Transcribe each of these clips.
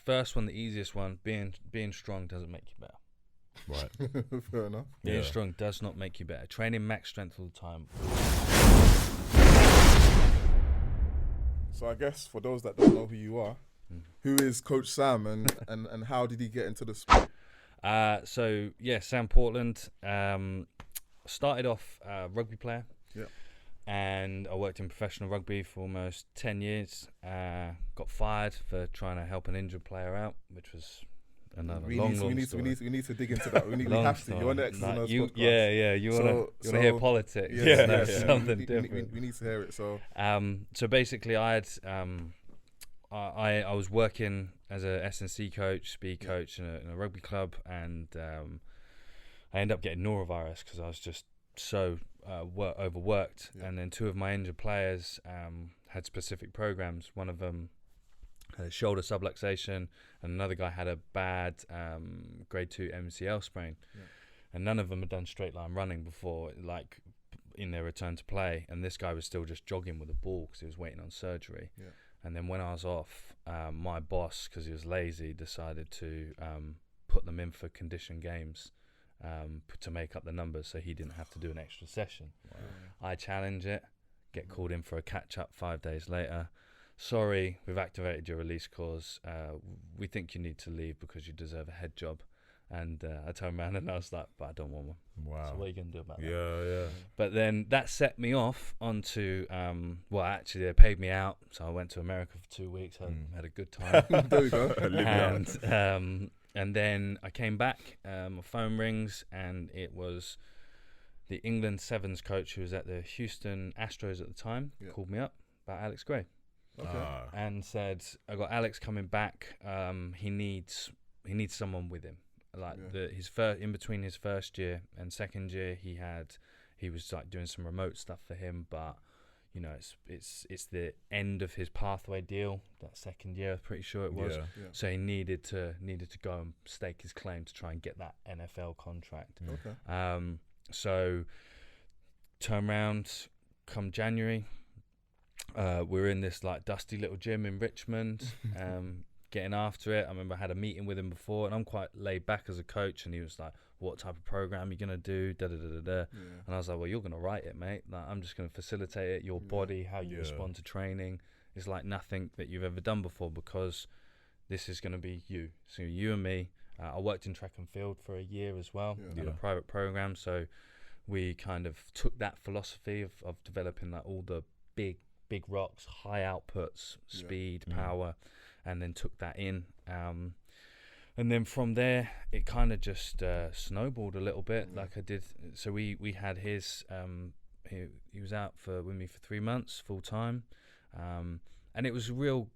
first one, the easiest one. Being strong doesn't make you better. Right. Fair enough. Being strong does not make you better. Training max strength all the time. So I guess for those that don't know who you are, who is Coach Sam and how did he get into the sport? So yeah, Sam Portland. Started off rugby player. Yeah. And I worked in professional rugby for almost 10 years. Got fired for trying to help an injured player out, which was another long story. We need to dig into that. We have to. You're on the Exs and Os podcast. Yeah. You want to hear politics? Yeah, something different. We need to hear it. So, so basically, I was working as a S&C coach, speed coach in a rugby club, and I ended up getting norovirus because I was just so overworked. And then two of my injured players had specific programs. One of them had a shoulder subluxation, and another guy had a bad grade 2 MCL sprain. And none of them had done straight line running before, like in their return to play. And this guy was still just jogging with a ball because he was waiting on surgery. And then when I was off, my boss, because he was lazy, decided to put them in for condition games to make up the numbers so he didn't have to do an extra session. I challenge it, get called in for a catch-up 5 days later. Sorry, we've activated your release clause. We think you need to leave because you deserve a head job. And I turned around and I was like, but I don't want one. Wow. So what are you going to do about that? Yeah. But then that set me off onto, well, actually they paid me out. So I went to America for 2 weeks, had a good time. there we go. And then I came back, my phone rings, and it was the England Sevens coach who was at the Houston Astros at the time, called me up about Alex Gray. And said, I got Alex coming back, he needs someone with him. Like in between his first year and second year, he was like doing some remote stuff for him, but you know, it's the end of his pathway deal. That second year, I'm pretty sure it was. So he needed to go and stake his claim to try and get that NFL contract. So turn around, come January, we're in this like dusty little gym in Richmond, getting after it. I remember I had a meeting with him before, and I'm quite laid back as a coach, and he was like, what type of program are you gonna do? And I was like, well, you're gonna write it, mate. Like, I'm just gonna facilitate it. Your body, how you respond to training is like nothing that you've ever done before, because this is gonna be you. So you and me. I worked in track and field for a year as well on a private program, so we kind of took that philosophy of developing like all the big rocks, high outputs, speed, power, and then took that in. And then from there, it kind of just snowballed a little bit. Like I did. So we had his. He was out with me for 3 months full time, and it was a real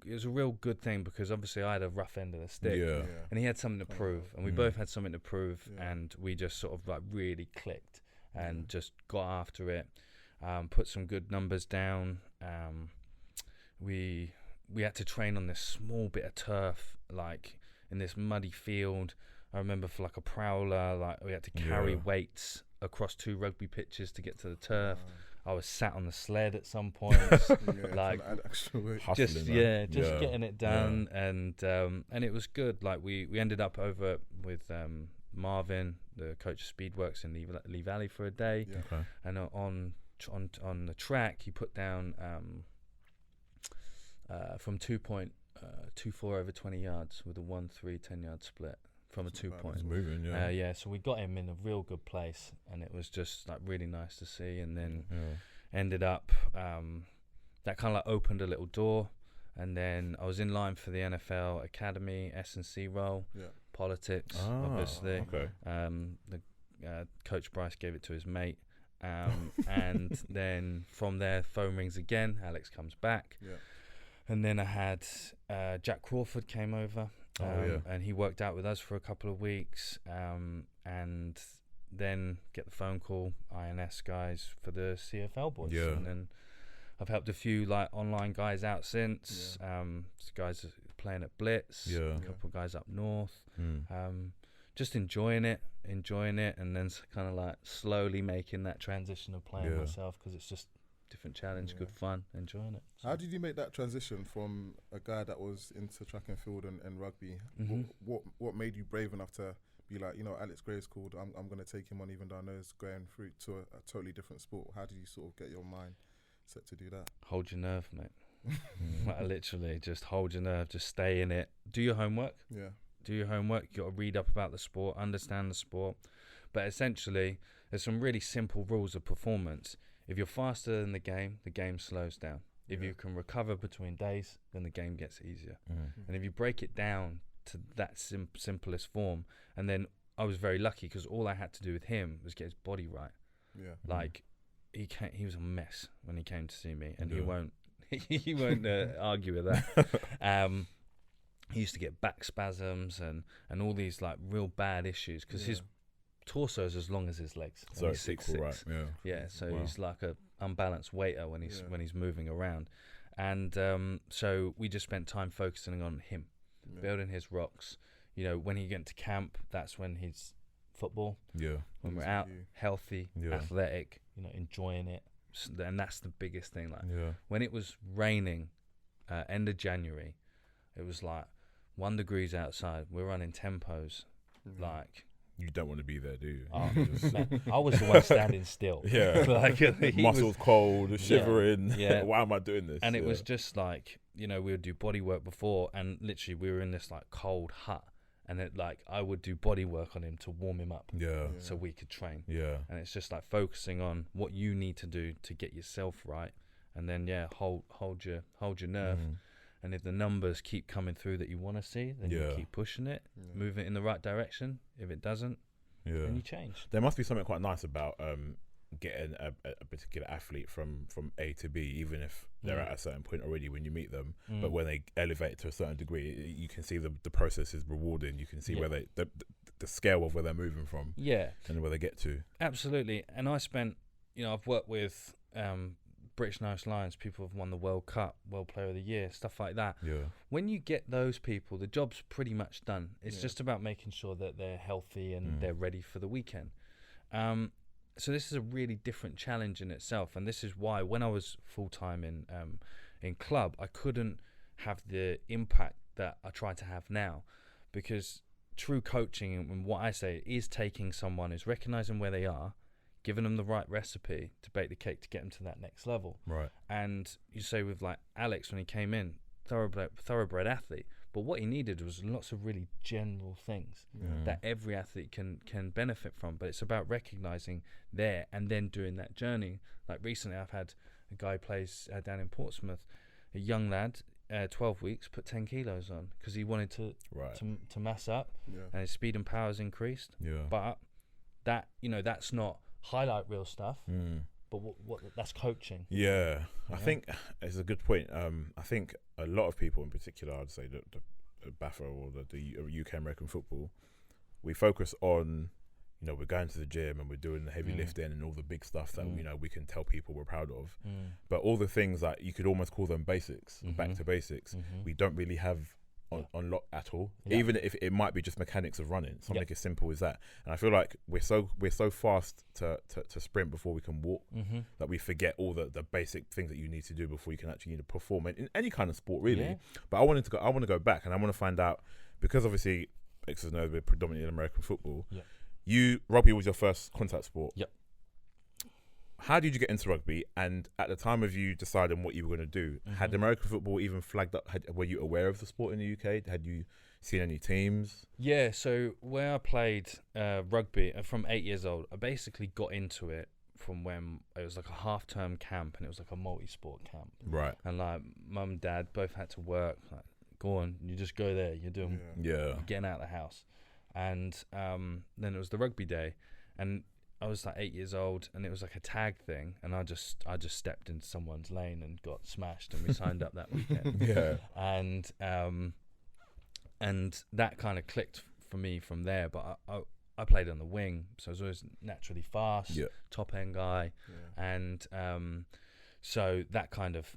good thing, because obviously I had a rough end of the stick, and he had something to prove, and we both had something to prove, and we just sort of like really clicked and just got after it. Put some good numbers down. We had to train on this small bit of turf, like in this muddy field. I remember for like a prowler, like we had to carry weights across 2 rugby pitches to get to the turf. I was sat on the sled at some points, like just getting it done, and it was good. Like we ended up over with Marvin, the coach of Speedworks in Lee Valley, for a day, and on the track he put down from 2.24 over 20 yards with a 1-3 10-yard split from a 2 point. Moving, so we got him in a real good place, and it was just like really nice to see. And then ended up that kind of like opened a little door, and then I was in line for the NFL Academy S&C role. Politics, obviously. The Coach Bryce gave it to his mate. And then from there, phone rings again. Alex comes back, and then I had Jack Crawford came over, and he worked out with us for a couple of weeks, and then get the phone call, INS guys for the CFL boys, and then I've helped a few like online guys out since. Guys playing at Blitz, a couple of guys up north. Just enjoying it, and then kind of like slowly making that transition of playing myself, because it's just different challenge, good fun, enjoying it. So. How did you make that transition from a guy that was into track and field and rugby? What made you brave enough to be like, Alex Gray's called, I'm going to take him on even though I know it's going through to a totally different sport? How did you sort of get your mind set to do that? Hold your nerve, mate. Like, literally, just hold your nerve, just stay in it. Do your homework. Yeah. Do your homework. You got to read up about the sport, understand the sport. But essentially, there's some really simple rules of performance. If you're faster than the game slows down. If you can recover between days, then the game gets easier. And if you break it down to that simplest form, and then I was very lucky because all I had to do with him was get his body right. Yeah. Like, he was a mess when he came to see me, and he won't argue with that. He used to get back spasms and all these like real bad issues because his torso is as long as his legs. So he's 6'6". right? Yeah. So he's like a unbalanced waiter when he's moving around, and so we just spent time focusing on him, building his rocks. When he get to camp, that's when he's football. Yeah. When we're out, healthy, athletic, enjoying it, and that's the biggest thing. Like when it was raining, end of January, it was like 1 degree outside. We're running tempos, like. You don't want to be there, do you? Oh, man, I was the one standing still. Yeah. Like, muscles cold, shivering. Yeah. Why am I doing this? And it was just like, we would do body work before, and literally we were in this like cold hut, and I would do body work on him to warm him up. Yeah. So we could train. Yeah. And it's just like focusing on what you need to do to get yourself right, and then hold your nerve. And if the numbers keep coming through that you want to see, then you keep pushing it, move it in the right direction. If it doesn't, then you change. There must be something quite nice about getting a particular athlete from A to B, even if they're at a certain point already when you meet them. But when they elevate to a certain degree, you can see the process is rewarding. You can see where the scale of where they're moving from, and where they get to. Absolutely. And I spent, I've worked with British and Irish Lions, people have won the World Cup, World Player of the Year, stuff like that. Yeah. When you get those people, the job's pretty much done. It's just about making sure that they're healthy and they're ready for the weekend. So this is a really different challenge in itself, and this is why when I was full-time in club, I couldn't have the impact that I try to have now, because true coaching, and what I say, is taking someone who's recognizing where they are, giving them the right recipe to bake the cake to get them to that next level. Right. And you say with like Alex when he came in, thoroughbred athlete, but what he needed was lots of really general things that every athlete can benefit from. But it's about recognizing there and then doing that journey. Like recently, I've had a guy plays down in Portsmouth, a young lad, 12 weeks, put 10 kilos on because he wanted to mass up, and his speed and powers increased. Yeah. But that that's not highlight reel stuff, but what that's coaching. Yeah, I think it's a good point. I think a lot of people, in particular, I'd say the BAFA or the UK American football, we focus on, we're going to the gym and we're doing the heavy lifting and all the big stuff that we can tell people we're proud of. But all the things that you could almost call them basics, back to basics, we don't really have on lock at all. Even if it might be just mechanics of running, something as simple as that. And I feel like we're so fast to sprint before we can walk that we forget all the basic things that you need to do before you can actually perform in any kind of sport, really. But I want to go back, and I want to find out, because obviously Exs and Os, we're predominantly in American football. Rugby was your first contact sport. How did you get into rugby? And at the time of you deciding what you were going to do, had American football even flagged up? Were you aware of the sport in the UK? Had you seen any teams? Yeah, so where I played rugby from 8 years old, I basically got into it from when it was like a half-term camp, and it was like a multi-sport camp. Right. And like mum and dad both had to work. Like, go on, you just go there. You're doing, you're getting out of the house. And then it was the rugby day, and I was like 8 years old, and it was like a tag thing, and I just stepped into someone's lane and got smashed, and we signed up that weekend. And that kind of clicked for me from there. But I played on the wing, so I was always naturally fast, top end guy, and so that kind of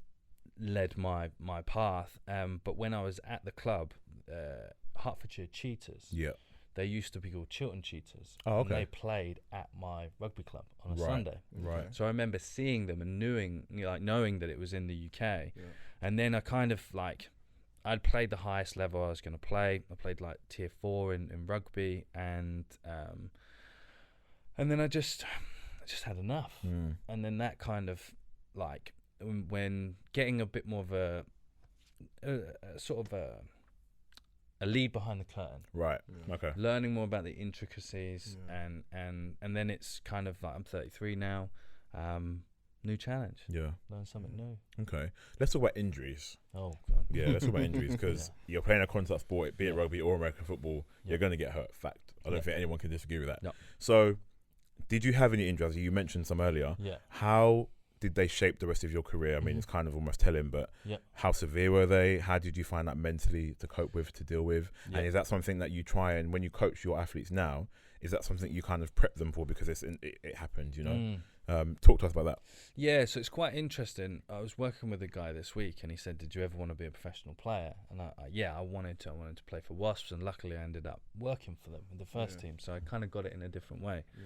led my path. But when I was at the club, Hertfordshire Cheetahs, they used to be called Chiltern Cheetahs. Oh, okay. And they played at my rugby club on a Right. Sunday. Right. So I remember seeing them and knowing that it was in the UK. Yeah. And then I kind of like, I'd played the highest level I was going to play. I played like tier 4 in rugby, and then I just had enough. And then that kind of like, when getting a bit more of a sort of a lead behind the curtain, Right. Yeah. Okay. learning more about the intricacies, Yeah. and then it's kind of like, I'm 33 now, new challenge, Yeah. learn something new. Okay. Let's talk about injuries. Oh god. Yeah, let's talk about injuries, because you're playing a contact sport, be it rugby or American football, Yeah. you're going to get hurt. Fact. I don't Yeah. think anyone can disagree with that. No. So, did you have any injuries? You mentioned some earlier. Yeah. How did they shape the rest of your career? I mean, it's kind of almost telling, but how severe were they? How did you find that mentally to cope with, to deal with? Yeah. And is that something that you try, and when you coach your athletes now, is that something you kind of prep them for because it happened, you know? Talk to us about that. Yeah, so it's quite interesting. I was working with a guy this week, and he said, "Did you ever want to be a professional player?" And I wanted to. I wanted to play for Wasps, and luckily I ended up working for them in the first team. So I kind of got it in a different way. Yeah.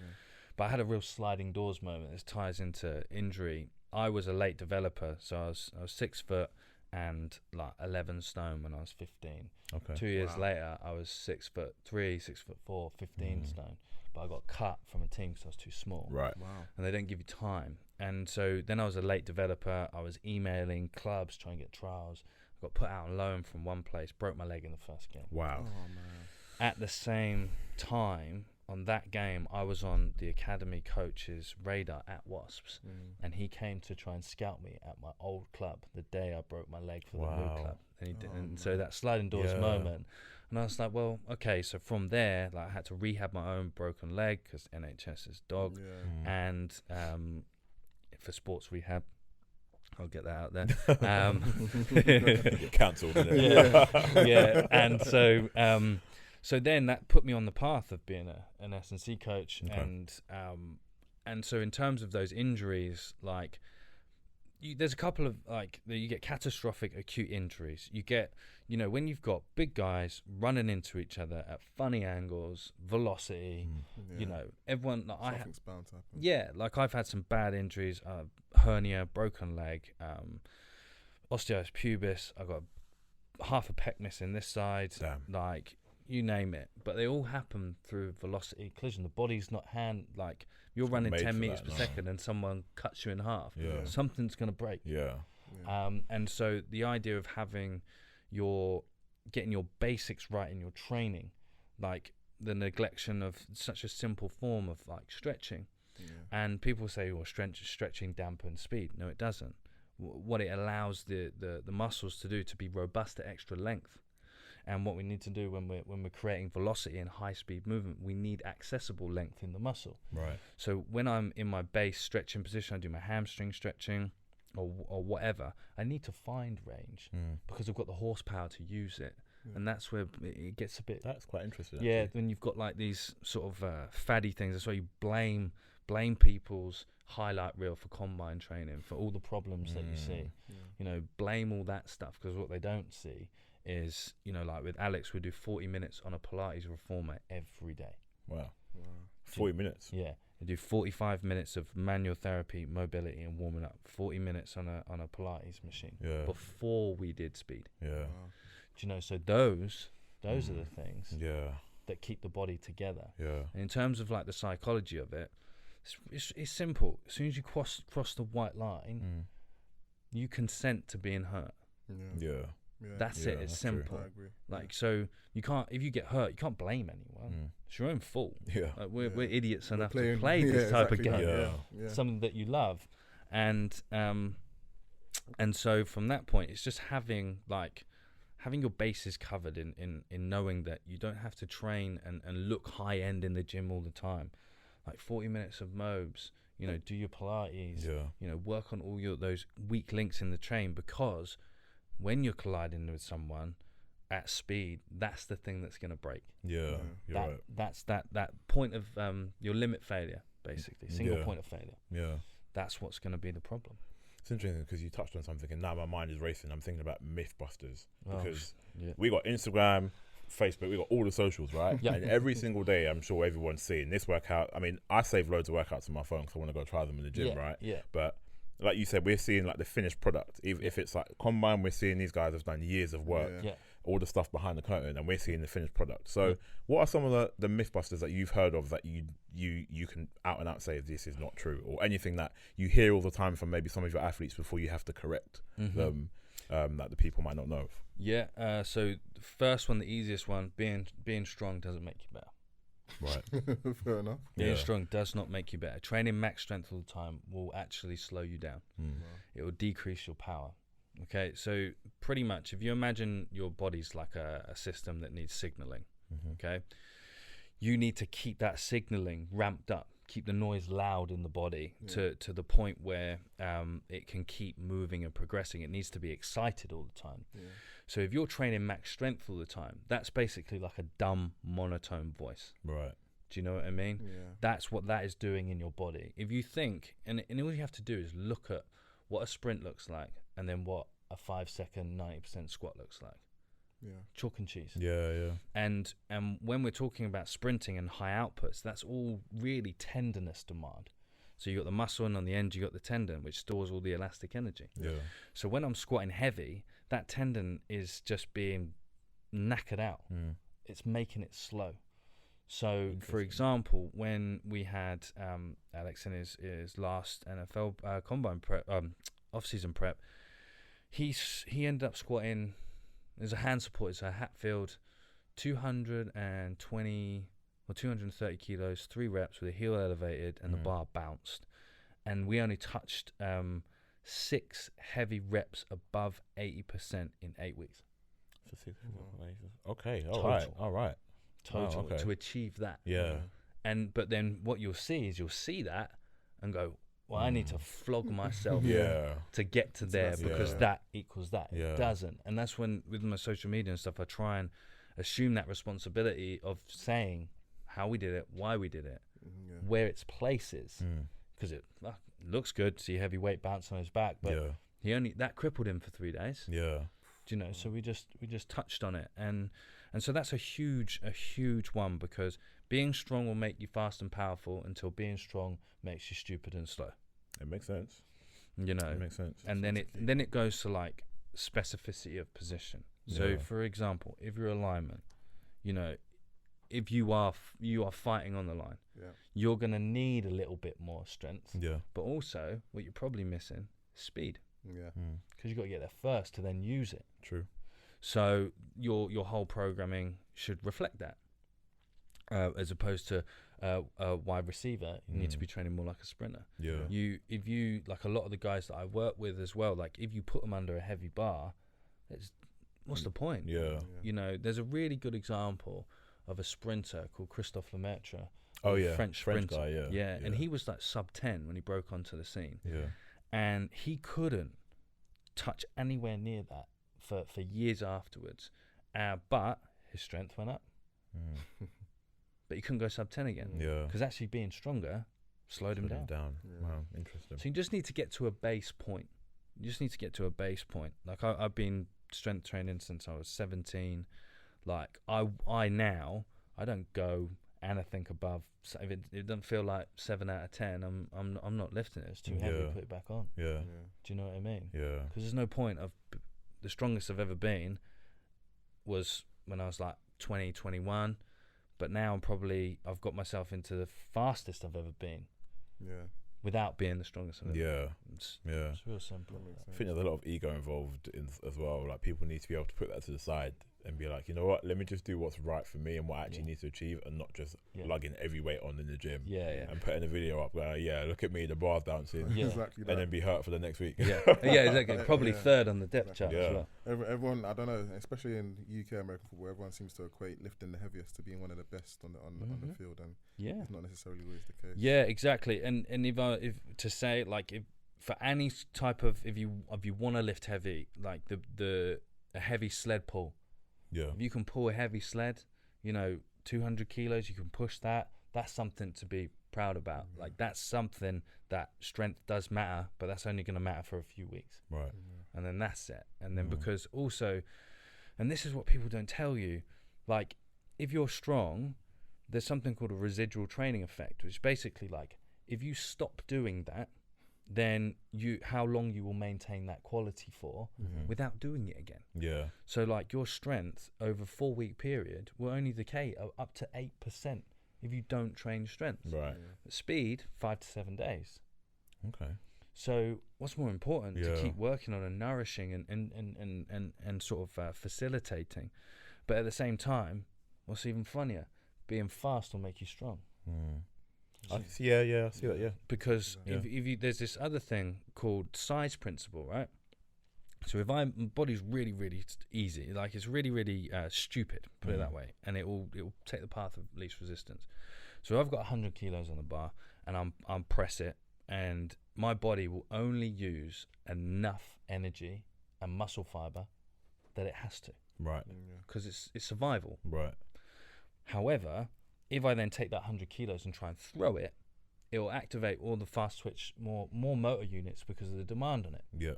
But I had a real sliding doors moment. This ties into injury. I was a late developer, so I was 6 foot and like 11 stone when I was 15. Okay. 2 years later, I was 6'3", 6'4", 15 stone. But I got cut from a team because I was too small. Right. Wow. And they don't give you time. And so then I was a late developer. I was emailing clubs trying to get trials. I got put out on loan from one place, broke my leg in the first game. Wow. Oh man. At the same time, on that game, I was on the academy coach's radar at Wasps, and he came to try and scout me at my old club the day I broke my leg for the new club. And he did, and so that sliding doors moment, and I was like, well, okay. So from there, like, I had to rehab my own broken leg because NHS is dog, and for sports rehab. I'll get that out there. Get cancelled, isn't it? Yeah. And so so then that put me on the path of being an S&C coach. Okay. And so in terms of those injuries, like, there's a couple of, like, you get catastrophic acute injuries. You get, you know, when you've got big guys running into each other at funny angles, velocity, you know, everyone, like, Something's bound to happen. Yeah, like, I've had some bad injuries, hernia, broken leg, osteosis pubis. I've got half a pec missing this side. Damn. Like, you name it. But they all happen through velocity collision. The body's not like, you're running 10 meters per second and someone cuts you in half. Yeah. Something's going to break. Yeah. And so the idea of getting your basics right in your training, like the neglection of such a simple form of, like, stretching. Yeah. And people say, well, stretching dampens speed. No, it doesn't. What it allows the muscles to do to be robust at extra length. And what we need to do when we're creating velocity and high speed movement, we need accessible length in the muscle. Right. So when I'm in my base stretching position, I do my hamstring stretching or whatever, I need to find range because I've got the horsepower to use it. And that's where it gets a bit... That's quite interesting. Yeah, when you've got, like, these sort of faddy things, that's why you blame people's highlight reel for combine training, for all the problems that you see. You know, blame all that stuff, because what they don't see is, you know, like with Alex, we do 40 minutes on a Pilates reformer every day. Wow. 40 minutes? Yeah. We do 45 minutes of manual therapy, mobility and warming up. 40 minutes on a Pilates machine before we did speed. Yeah. Wow. Do you know, so those are the things that keep the body together. Yeah. And in terms of, like, the psychology of it, it's simple. As soon as you cross the white line, you consent to being hurt. Yeah. That's it. It's simple. I agree. Like, so you can't, if you get hurt, you can't blame anyone. It's your own fault. Yeah. Like, we're idiots enough playing, to play this type of game. Yeah. Something that you love. And so from that point, it's just having your bases covered in knowing that you don't have to train and look high end in the gym all the time. Like 40 minutes of mobs, you know, do your Pilates, you know, work on all those weak links in the train, because when you're colliding with someone at speed, that's the thing that's going to break. Yeah, you're right. That's that point of your limit failure, basically, single point of failure. Yeah. That's what's going to be the problem. It's interesting because you touched on something, and now my mind is racing. I'm thinking about Mythbusters, because we we got Instagram, Facebook, we got all the socials, right? Yeah. And every single day, I'm sure everyone's seeing this workout. I mean, I save loads of workouts on my phone because I want to go try them in the gym, right? Yeah. But like you said, we're seeing like the finished product. If it's like combine, we're seeing these guys have done years of work, all the stuff behind the curtain, and we're seeing the finished product. So, what are some of the mythbusters that you've heard of that you can out and out say this is not true, or anything that you hear all the time from maybe some of your athletes before you have to correct them, that the people might not know of? Yeah. So the first one, the easiest one, being strong doesn't make you better. Right. Fair enough. Being strong does not make you better. Training max strength all the time will actually slow you down. It will decrease your power. Okay, so pretty much if you imagine your body's like a system that needs signaling, okay, you need to keep that signaling ramped up, keep the noise loud in the body to the point where it can keep moving and progressing. It needs to be excited all the time. So if you're training max strength all the time, that's basically like a dumb monotone voice. Right. Do you know what I mean? Yeah. That's what that is doing in your body. If you think, and all you have to do is look at what a sprint looks like and then what a 5-second 90% squat looks like. Yeah. Chalk and cheese. Yeah. And when we're talking about sprinting and high outputs, that's all really tenderness demand. So you got the muscle, and on the end you got the tendon, which stores all the elastic energy. Yeah. So when I'm squatting heavy, that tendon is just being knackered out. It's making it slow. So, for example, when we had Alex in his last NFL combine prep, off-season prep, he ended up squatting. There's a hand support. It's a Hatfield, 220 or 230 kilos, 3 reps with the heel elevated and the bar bounced, and we only touched 6 heavy reps above 80% in 8 weeks. Okay. Total. All right. Total okay. to achieve that. Yeah. But then what you'll see that and go, well, I need to flog myself to get to there because that equals that. It doesn't. And that's when, with my social media and stuff, I try and assume that responsibility of saying how we did it, why we did it, where its place is. Because it looks good to see heavy weight bounce on his back, but that crippled him for 3 days. Yeah. Do you know? So we just touched on it, and so that's a huge one, because being strong will make you fast and powerful until being strong makes you stupid and slow. It makes sense. You know, it makes sense. And then it goes to like specificity of position. So for example, if you're a lineman, you know, if you are fighting on the line, you're gonna need a little bit more strength. Yeah. But also, what you're probably missing is speed. Yeah. Because you've got to get there first to then use it. True. So your whole programming should reflect that, as opposed to a wide receiver. You need to be training more like a sprinter. Yeah. If you like a lot of the guys that I work with as well, like if you put them under a heavy bar, what's the point? Yeah. You know, there's a really good example of a sprinter called Christophe Lemaitre. Oh yeah, French sprinter. guy. Yeah, and he was like sub 10 when he broke onto the scene. Yeah. And he couldn't touch anywhere near that for years afterwards. But his strength went up. But he couldn't go sub 10 again. Yeah. Because actually being stronger slowed him down. Yeah. Wow, interesting. So you just need to get to a base point. Like I've been strength training since I was 17. Like I don't go anything above. If it doesn't feel like 7 out of 10, I'm not lifting it. It's too heavy. Put it back on. Yeah. Do you know what I mean? Yeah. Because there's no point of the strongest I've ever been was when I was like 20, 21. But now I've got myself into the fastest I've ever been. Yeah. Without being the strongest I've ever been. It's real simple. I think there's a lot of ego involved as well. Like people need to be able to put that to the side and be like, you know what, let me just do what's right for me and what I actually need to achieve, and not just lugging every weight on in the gym. And putting a video up where, look at me, the bar's bouncing. Exactly. And then be hurt for the next week. Exactly. Probably third on the depth chart as well. Everyone, I don't know, especially in UK American football, everyone seems to equate lifting the heaviest to being one of the best on the field, and it's not necessarily always the case. Yeah, exactly. And if to say, like, if for any type of, if you want to lift heavy, like a heavy sled pull. Yeah. If you can pull a heavy sled, 200 kilos, you can push that. That's something to be proud about. Like that's something that strength does matter, but that's only going to matter for a few weeks. Right. And then that's it. And then because also, and this is what people don't tell you, like if you're strong, there's something called a residual training effect, which is basically like if you stop doing that, then how long you will maintain that quality for without doing it again. Yeah. So like your strength over a 4-week period will only decay up to 8% if you don't train strength. Right. Speed, 5 to 7 days. Okay. So what's more important to Yeah. keep working on and nourishing and sort of facilitating, but at the same time, what's even funnier, being fast will make you strong. I see that. Yeah. Because if you, there's this other thing called size principle, right? So if my body's really, really easy, like it's really, really stupid, put it that way, and it will take the path of least resistance. So I've got 100 kilos on the bar, and I'm press it, and my body will only use enough energy and muscle fiber that it has to, Right. because it's survival. Right. However, if I then take that 100 kilos and try and throw it, it will activate all the fast twitch, more motor units because of the demand on it. Yeah.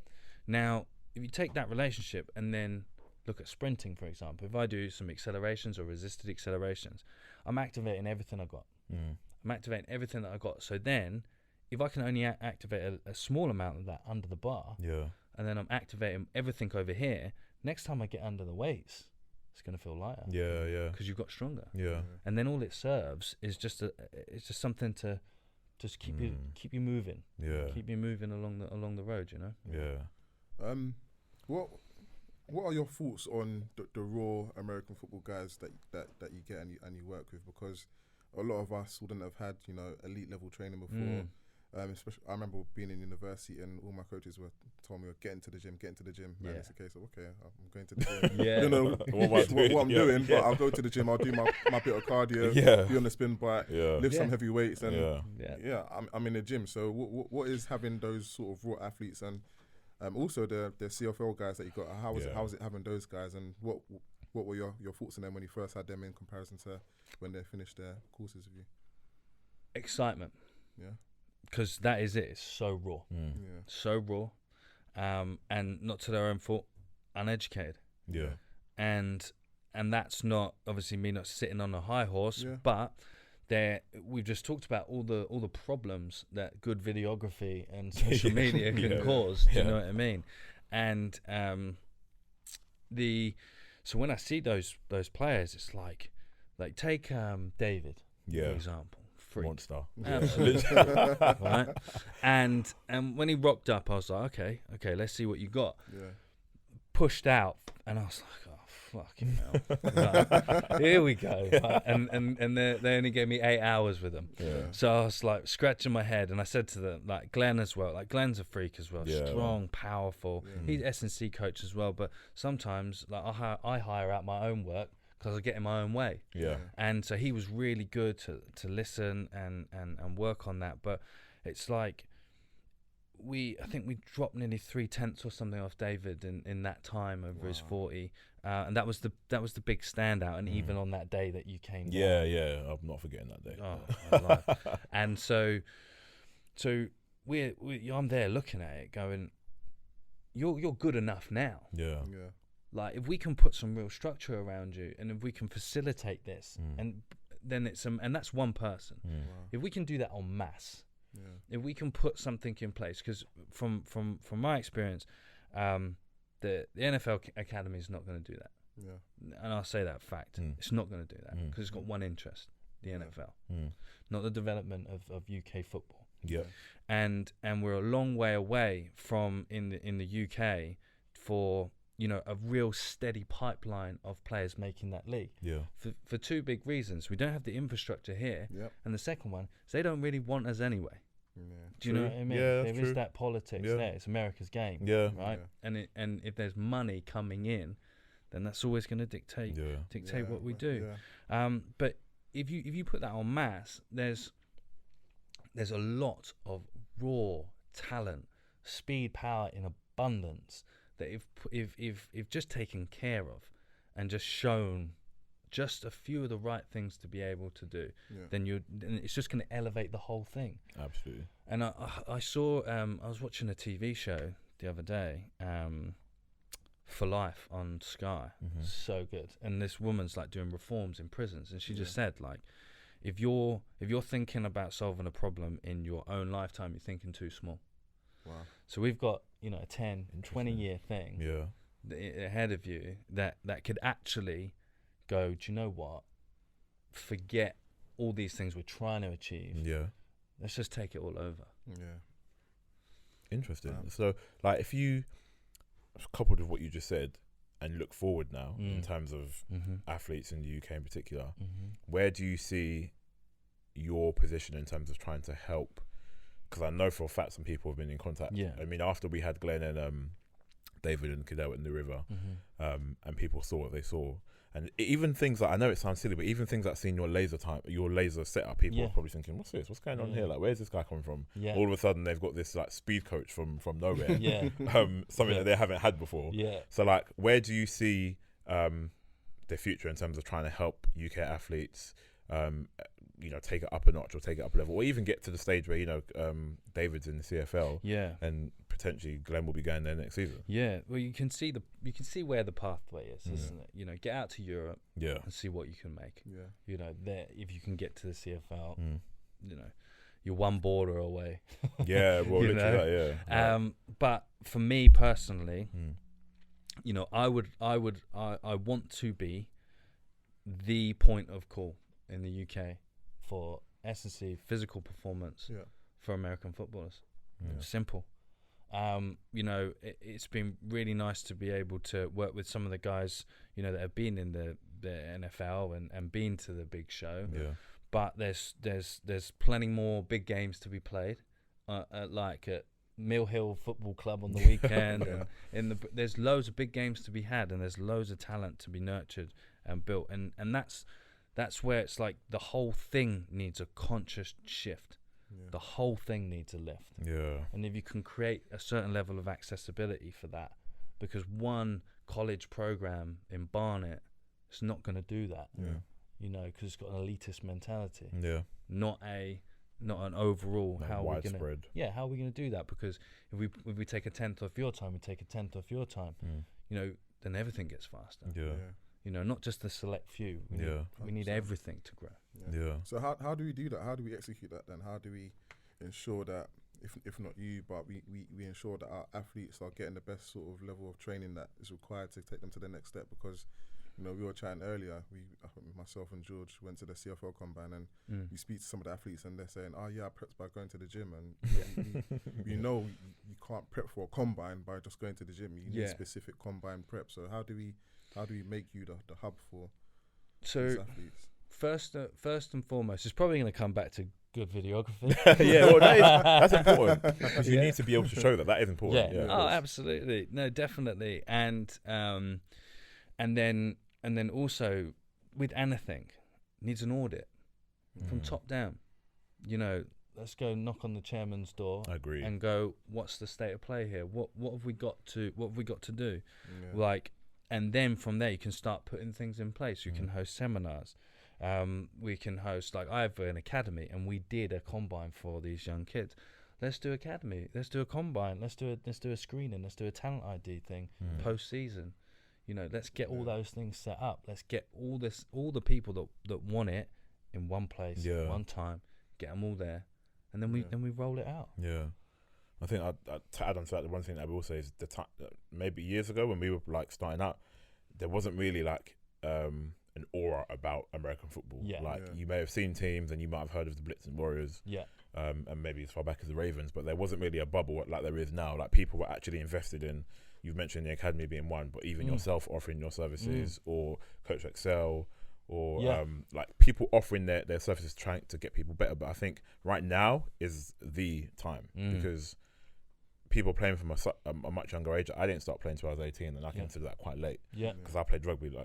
Now, if you take that relationship and then look at sprinting, for example, if I do some accelerations or resisted accelerations, I'm activating everything I got. I'm activating everything that I got. So then, if I can only activate a small amount of that under the bar, and then I'm activating everything over here, next time I get under the weights, it's going to feel lighter. Yeah. Because you've got stronger. Yeah. And then all it serves is just something to just keep you moving. Yeah. Keep you moving along the road, you know? Yeah. What are your thoughts on the raw American football guys that you get and you work with? Because a lot of us wouldn't have had, elite level training before. Especially, I remember being in university and all my coaches told me, get into the gym. And it's a case of, okay, I'm going to the gym. Yeah. You know what I'm doing, Yeah. but I'll go to the gym. I'll do my bit of cardio. Be on the spin bike. Lift some heavy weights, and I'm in the gym. So what is having those sort of raw athletes and also the CFL guys that you got? How is it having those guys, and what were your thoughts on them when you first had them in comparison to when they finished their courses with you? Excitement. Yeah. Because that is it. It's so raw. So raw. And not to their own fault, uneducated. Yeah. And that's not, obviously, me not sitting on a high horse, but we've just talked about all the problems that good videography and social media can cause. Do you know what I mean? And so when I see those players, it's like take David, for example. Freak. Monster. Absolutely. Right? And when he rocked up, I was like, okay, let's see what you got. Pushed out, and I was like, oh, fucking hell. Like, here we go. And they only gave me 8 hours with them. So I was like scratching my head, and I said to them, like Glenn as well, like Glenn's a freak as well, strong, powerful. He's S&C coach as well, but sometimes like I hire out my own work because I get in my own way. And so he was really good to listen and work on that. But it's like I think we dropped nearly 3/10 or something off David in that time over his 40, and that was the big standout. And even on that day that you came, I'm not forgetting that day. And so I'm there looking at it, going, you're good enough now. Like if we can put some real structure around you, and if we can facilitate this, and then and that's one person. If we can do that en masse, if we can put something in place, because from my experience, the NFL Academy is not going to do that. And I'll say that fact. It's not going to do that because it's got one interest, the NFL, not the development of UK football. And we're a long way away from in the UK for a real steady pipeline of players making that league. For two big reasons. We don't have the infrastructure here, and the second one is they don't really want us anyway. Do you know what I mean? There is that politics there. It's America's game, right? And if there's money coming in, then that's always going to dictate what we do. But if you put that en masse, there's a lot of raw talent, speed, power in abundance that if just taken care of and just shown just a few of the right things to be able to do, then it's just going to elevate the whole thing. Absolutely. And I saw I was watching a TV show the other day. for Life on Sky. So good. And this woman's like doing reforms in prisons, and she just said, like, if you're thinking about solving a problem in your own lifetime, you're thinking too small. Wow. So we've got, you know, a 10, 20 year thing ahead of you that could actually go, do you know what? Forget all these things we're trying to achieve. Yeah. Let's just take it all over. Yeah. Interesting. So, like, if you coupled with what you just said and look forward now in terms of athletes in the UK in particular, where do you see your position in terms of trying to help? Because I know for a fact some people have been in contact. Yeah. I mean, after we had Glenn and David and Cadell in the river, and people saw what they saw. And even things that, I know it sounds silly, but even things that seeing your laser setup, people are probably thinking, what's this? What's going on here? Like, where's this guy coming from? Yeah. All of a sudden, they've got this like speed coach from nowhere. Something that they haven't had before. Yeah. So, like, where do you see the future in terms of trying to help UK athletes, you know, take it up a notch or take it up a level, or even get to the stage where, you know, David's in the CFL, and potentially Glenn will be going there next season. Yeah, well, you can see where the pathway is, isn't it? You know, get out to Europe, and see what you can make. Yeah, you know, there, if you can get to the CFL, you know, you're one border away. Yeah, well, literally that, yeah. But for me personally, you know, I want to be the point of call in the UK for S&C physical performance for American footballers. Simple. You know, it's been really nice to be able to work with some of the guys, you know, that have been in the NFL and been to the big show. Yeah. But there's plenty more big games to be played, like at Mill Hill Football Club on the weekend. And there's loads of big games to be had, and there's loads of talent to be nurtured and built. And that's where it's like the whole thing needs a conscious shift. Yeah. The whole thing needs a lift. Yeah. And if you can create a certain level of accessibility for that, because one college program in Barnet is not going to do that. Yeah. You know, because it's got an elitist mentality. Yeah. Not an overall how widespread. We're gonna, how are we going to do that? Because if we take a tenth off your time, we take a tenth off your time. You know, then everything gets faster. Yeah. You know, not just the select few. We need everything to grow. Yeah. So how do we do that? How do we execute that then? How do we ensure that, if not you, but we ensure that our athletes are getting the best sort of level of training that is required to take them to the next step? Because, you know, we were chatting earlier, myself and George went to the CFL combine, and you speak to some of the athletes and they're saying, I prepped by going to the gym. And you know you can't prep for a combine by just going to the gym. You need specific combine prep. So how do we make you the hub for these athletes? First and foremost, it's probably going to come back to good videography. Yeah, well, that's important, because you need to be able to show that is important. Yeah. Oh, absolutely. No, definitely. And then also with anything, needs an audit from top down. You know, let's go knock on the chairman's door. I agree. And go, what's the state of play here? What have we got to do? Yeah. Like, and then from there you can start putting things in place. You can host seminars. We can host, like, I have an academy, and we did a combine for these young kids. Let's do academy. Let's do a combine. Let's do a screening. Let's do a talent ID thing post season. You know, let's get all those things set up. Let's get all the people that want it in one place, one time. Get them all there, and then we roll it out. Yeah. I think to add on to that, the one thing that I will say is the time, maybe years ago when we were like starting out, there wasn't really like an aura about American football. Yeah. You may have seen teams and you might have heard of the Blitz and Warriors. Yeah. And maybe as far back as the Ravens, but there wasn't really a bubble like there is now. Like, people were actually invested in. You've mentioned the academy being one, but even yourself offering your services, or Coach Excel, or like people offering their services, trying to get people better. But I think right now is the time, because people playing from a much younger age. I didn't start playing until I was 18, and I consider that quite late. Yeah, because I played rugby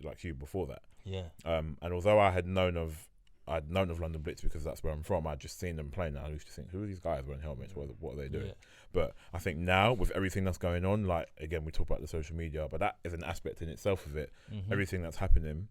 like you before that. Yeah. And although I had known of London Blitz because that's where I'm from, I'd just seen them playing. And I used to think, who are these guys wearing helmets? What are they doing? Yeah. But I think now, with everything that's going on, like, again, we talk about the social media, but that is an aspect in itself of it. Everything that's happening,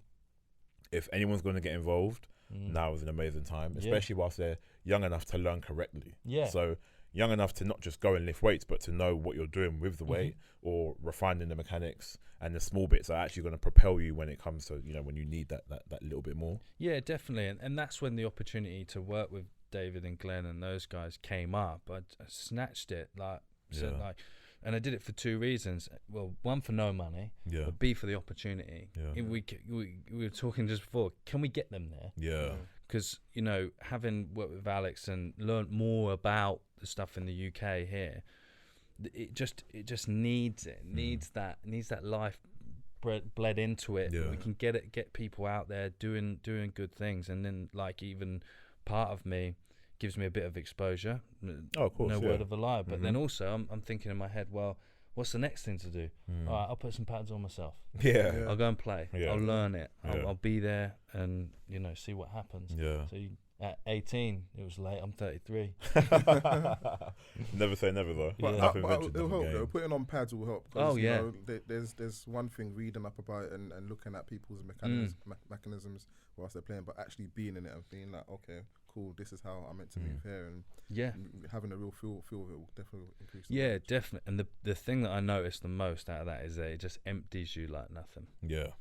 if anyone's going to get involved, now is an amazing time, especially whilst they're young enough to learn correctly. Yeah. So, young enough to not just go and lift weights, but to know what you're doing with the weight or refining the mechanics and the small bits are actually going to propel you when it comes to, when you need that little bit more. Yeah, definitely. And that's when the opportunity to work with David and Glenn and those guys came up. I snatched it, and I did it for 2 reasons. Well, one, for no money, but B, for the opportunity. Yeah. We were talking just before, can we get them there? Yeah. Because, having worked with Alex and learnt more about the stuff in the UK here, it just needs it. Needs that life bled into it. Yeah. We can get people out there doing good things, and then even part of me gives me a bit of exposure. Oh, of course. No word of a lie. But then also I'm thinking in my head, well, what's the next thing to do? All right, I'll put some pads on myself. Yeah. I'll go and play. Yeah. I'll learn it. Yeah. I'll be there and see what happens. Yeah. So at 18, it was late. I'm 33. Never say never though. But, Yeah. but it'll help though. Putting on pads will help. Oh, yeah. There's one thing reading up about it and looking at people's mechanisms whilst they're playing, but actually being in it and being like, okay, cool, this is how I'm meant to move here, and having a real feel of it will definitely increase. Yeah, definitely. And the thing that I noticed the most out of that is that it just empties you like nothing. Yeah.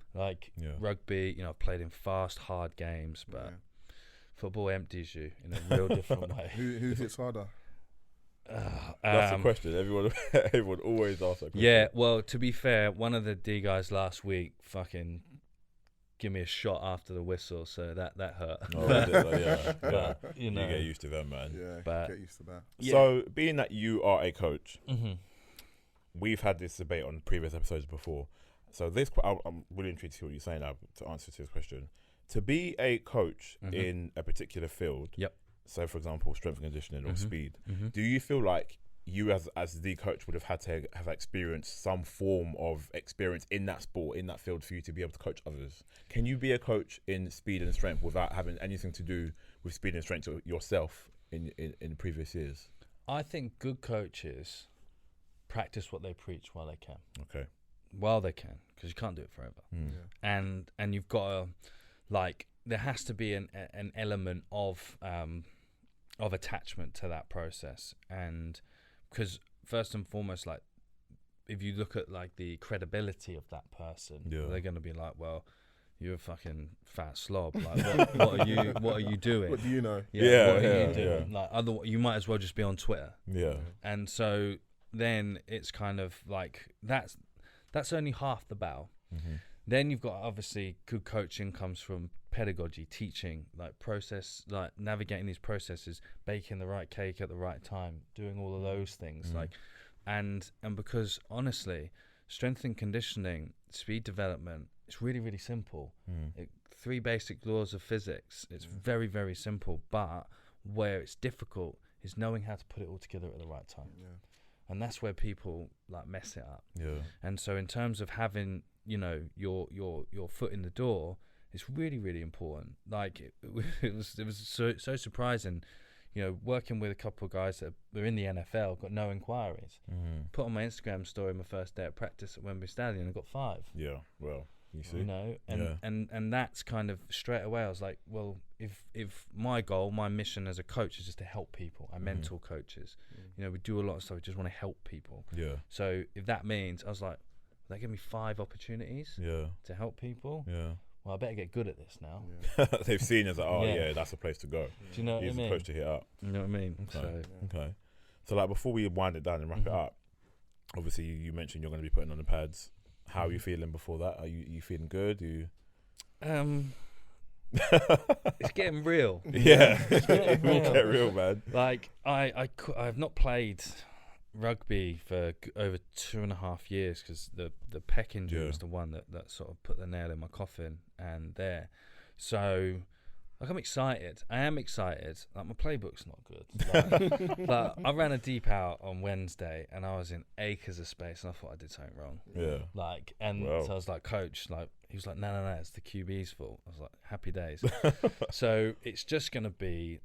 Rugby, I've played in fast, hard games, but football empties you in a real different way. Who hits harder? That's the question. Everyone always asks that question. Yeah, well, to be fair, one of the D guys last week fucking give me a shot after the whistle, so that hurt. Oh, yeah. But, you get used to that, man. Yeah, but get used to that. So, being that you are a coach, we've had this debate on previous episodes before. So I'm really intrigued to see what you're saying now to answer to this question. To be a coach in a particular field, so for example, strength and conditioning or speed, do you feel like you as the coach would have had to have experienced some form of experience in that sport, in that field, for you to be able to coach others? Can you be a coach in speed and strength without having anything to do with speed and strength yourself in previous years? I think good coaches practice what they preach while they can. Okay. While they can, because you can't do it forever. And you've got to, there has to be an element of attachment to that process, and because first and foremost, if you look at the credibility of that person, they're going to be like, well, you're a fucking fat slob. What are you doing? What do you know? What are you doing? Otherwise, you might as well just be on Twitter. Yeah. And so then it's kind of that's only half the battle. Then you've got, obviously, good coaching comes from pedagogy, teaching, process, navigating these processes, baking the right cake at the right time, doing all of those things. And because honestly, strength and conditioning, speed development, it's really, really simple. 3 basic laws of physics. It's very, very simple, but where it's difficult is knowing how to put it all together at the right time. And that's where people mess it up. And so in terms of having your foot in the door, it's really, really important. It was so surprising, working with a couple of guys that were in the NFL, got no inquiries. Put on my Instagram story my first day at practice at Wembley Stadium and got 5. Yeah, well, you see, and that's kind of straight away. I was like, well, if my goal, my mission as a coach is just to help people, I mentor coaches. We do a lot of stuff. We just want to help people. Yeah. So if that means, I was like, they give me 5 opportunities. To help people. Yeah. Well, I better get good at this now. They've seen as that's the place to go. Do you know what I mean? He's the coach to hit up. You know what I mean? Okay. So before we wind it down and wrap it up, obviously you mentioned you're going to be putting on the pads. How are you feeling before that? Are you feeling good? It's getting real. Yeah, it will get real, man. I've not played rugby for over 2.5 years because the pec injury was the one that sort of put the nail in my coffin. And so I'm excited. I am excited. My playbook's not good. But I ran a deep out on Wednesday and I was in acres of space and I thought I did something wrong. So I was like, coach, he was like, no, it's the QB's fault. I was like, happy days. So it's just gonna be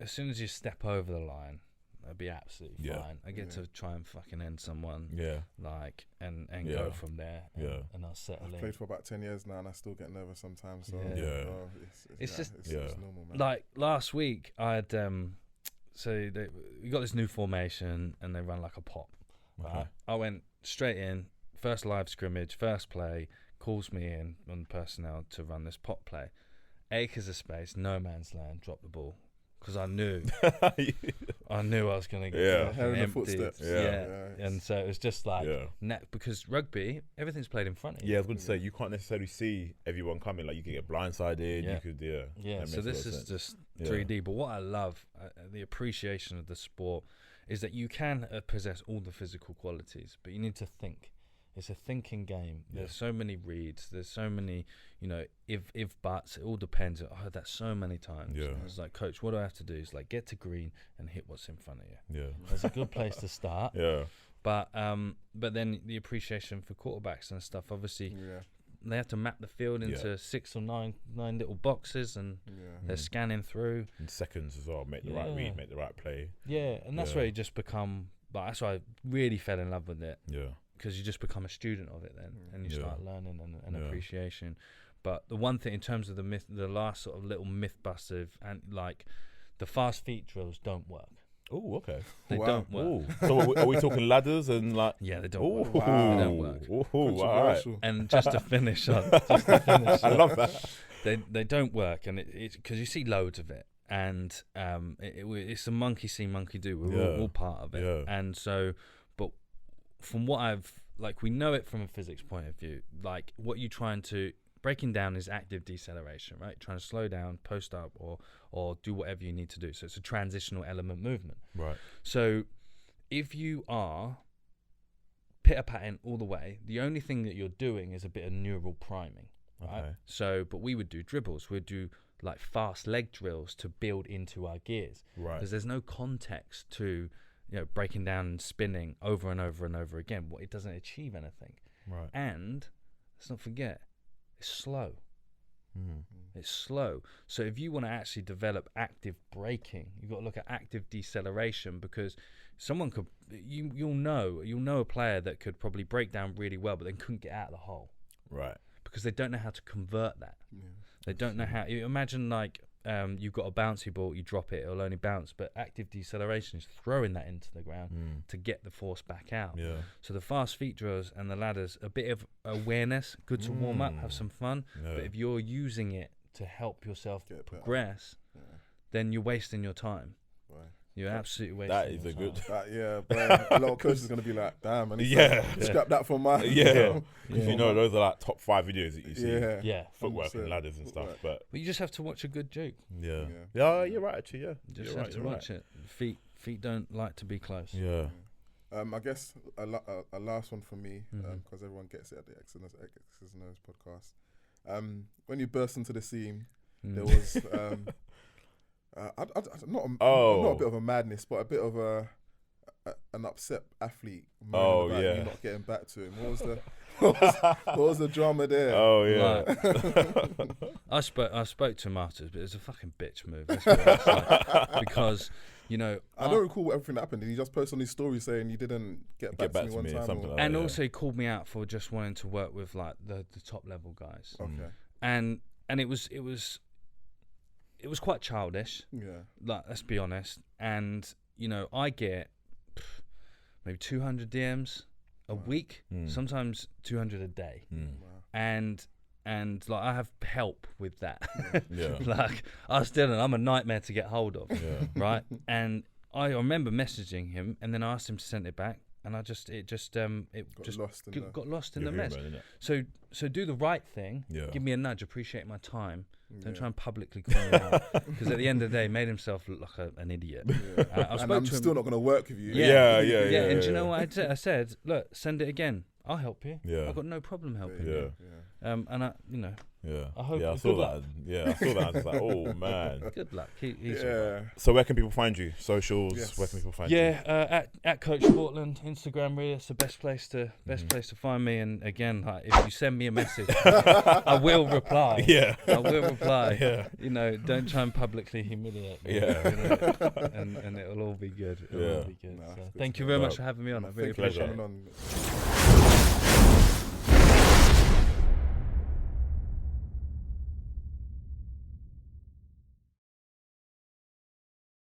as soon as you step over the line, that'd be absolutely fine. I get to try and fucking end someone. And go from there. And I'll settle in. I've played for about 10 years now and I still get nervous sometimes. So it's just normal, man. last week I had we got this new formation and they run like a pop. Okay. I went straight in, first live scrimmage, first play, calls me in on personnel to run this pop play. Acres of space, no man's land, drop the ball. Because I knew I was going to get in the emptied. footsteps. Yeah. And so it was just like, because rugby, everything's played in front of you. Yeah, I was going to say, you can't necessarily see everyone coming. Like, you can get blindsided. Yeah. You could, Yeah, so this is just 3D. But what I love, the appreciation of the sport, is that you can possess all the physical qualities, but you need to think. It's a thinking game. There's so many reads. There's so many, if buts. It all depends. I heard that so many times. Yeah. It's like, coach, what do I have to do? It's like, get to green and hit what's in front of you. Yeah. That's a good place to start. Yeah. But then the appreciation for quarterbacks and stuff. Obviously, they have to map the field into 6 or 9 little boxes, and they're scanning through in seconds as well. Make the right read, make the right play. Yeah, and that's where you just become. Like, that's why I really fell in love with it. Yeah. Because you just become a student of it then, and you start learning and appreciation. But the one thing in terms of the last sort of little myth buster, and like the fast feet drills don't work. Oh, okay. They don't work. Ooh. So are we talking ladders and like? Yeah, they don't work. Wow. They don't work. Ooh, all right. And just to finish on, I love that. They don't work, and it's because you see loads of it, and it's a monkey see, monkey do. We're all part of it, and so. From what we know it from a physics point of view, like what you're trying to, breaking down is active deceleration, right? Trying to slow down, post up, or do whatever you need to do. So it's a transitional element movement. Right. So if you are pitter-patting all the way, the only thing that you're doing is a bit of neural priming, right? Okay. So, but we would do dribbles. We'd do like fast leg drills to build into our gears. Right. Because there's no context to breaking down and spinning over and over and over again. It doesn't achieve anything. Right. And let's not forget, it's slow. Mm. It's slow. So if you want to actually develop active braking, you've got to look at active deceleration, because someone could, you'll know a player that could probably break down really well, but then couldn't get out of the hole. Right. Because they don't know how to convert that. Yeah. They don't know how. Imagine like. You've got a bouncy ball, you drop it, it'll only bounce. But active deceleration is throwing that into the ground to get the force back out. Yeah. So the fast feet drills and the ladders, a bit of awareness, good to warm up, have some fun. Yeah. But if you're using it to help yourself progress, then you're wasting your time. Right. You're absolutely wasting That is your a good. But a lot of coaches are going to be like, damn, I need to scrap that for my. Because those are like top 5 videos that you see. Yeah. Footwork and ladders and stuff. But you just have to watch a good juke. Yeah, you're right, actually, yeah. You just have to watch it. Feet don't like to be close. Yeah. I guess a last one for me, because everyone gets it at the Exs and Os podcast. When you burst into the scene, there was not a bit of a madness, but a bit of an upset athlete. You not getting back to him. What was the drama there? Oh yeah. I spoke to him afterwards, but it was a fucking bitch move. That's what it's like. Because I don't recall everything that happened. Did he just post on his story saying you didn't get back to me one time? Something like and that, also he called me out for just wanting to work with like the top level guys. Okay. And it was quite childish. Yeah. Like, let's be honest. And I get maybe 200 DMs a week, sometimes 200 a day. Wow. And like I have help with that. Yeah. Like I'm a nightmare to get hold of. Yeah. Right? And I remember messaging him, and then I asked him to send it back, and it got lost in the mess. So do the right thing. Yeah. Give me a nudge. Appreciate my time. Don't try and publicly call me out, because at the end of the day, he made himself look like an idiot. Yeah. I'm still not going to work with you. Yeah. And do you know what I said? Look, send it again. I'll help you. Yeah. I've got no problem helping you. And I hope. I saw that. Yeah, I saw that. I was like, oh man. Good luck. He's all right. So where can people find you? Socials. Yes. Where can people find you? At Coach Portland, Instagram. Really, it's the best place to find me. And again, like, if you send me a message, I will reply. Yeah, I will reply. Yeah. Don't try and publicly humiliate me. Yeah. And it'll all be good. It'll all be good. So thank you very much for having me on. I really appreciate it.